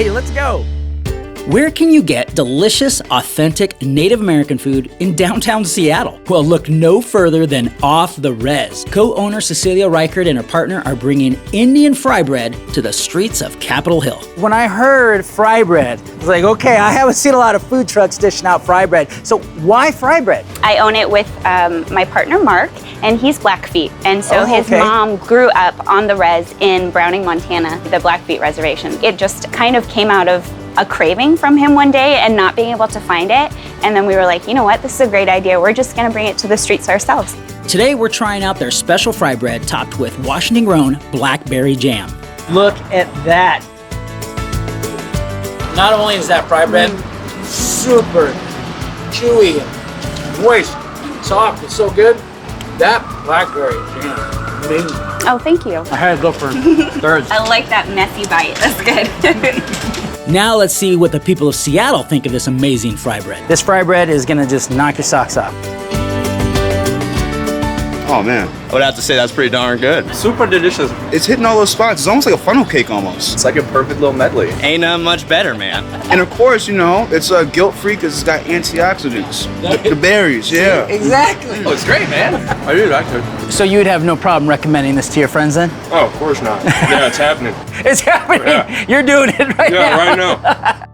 Okay, let's go. Where can you get delicious, authentic Native American food in downtown Seattle? Well, look no further than Off the Res. Co-owner Cecilia Reichert and her partner are bringing Indian Frybread to the streets of Capitol Hill. When I heard Frybread, I was like, okay, I haven't seen a lot of food trucks dishing out Frybread. So why Frybread? I own it with my partner, Mark, and he's Blackfeet. And so his mom grew up on the res in Browning, Montana, the Blackfeet Reservation. It just kind of came out of a craving from him one day and not being able to find it. And then we were like, you know what, this is a great idea. We're just gonna bring it to the streets ourselves. Today, we're trying out their special fry bread topped with Washington-grown blackberry jam. Look at that. Not only is that fry bread super chewy, moist, soft, it's so good. That blackberry jam, amazing. Oh, thank you. I had to go for thirds. I like that messy bite, that's good. Now let's see what the people of Seattle think of this amazing fry bread. This fry bread is gonna just knock your socks off. Oh man, I would have to say that's pretty darn good. Super delicious. it's hitting all those spots. It's almost like a funnel cake almost. It's like a perfect little medley. Ain't much better, man. And of course, you know, it's guilt-free because it's got antioxidants. The berries, yeah. Exactly. Oh, it's great, man. I really like it. So you'd have no problem recommending this to your friends then? Oh, of course not. Yeah, it's happening. It's happening. Yeah. You're doing it right now. Yeah, right now.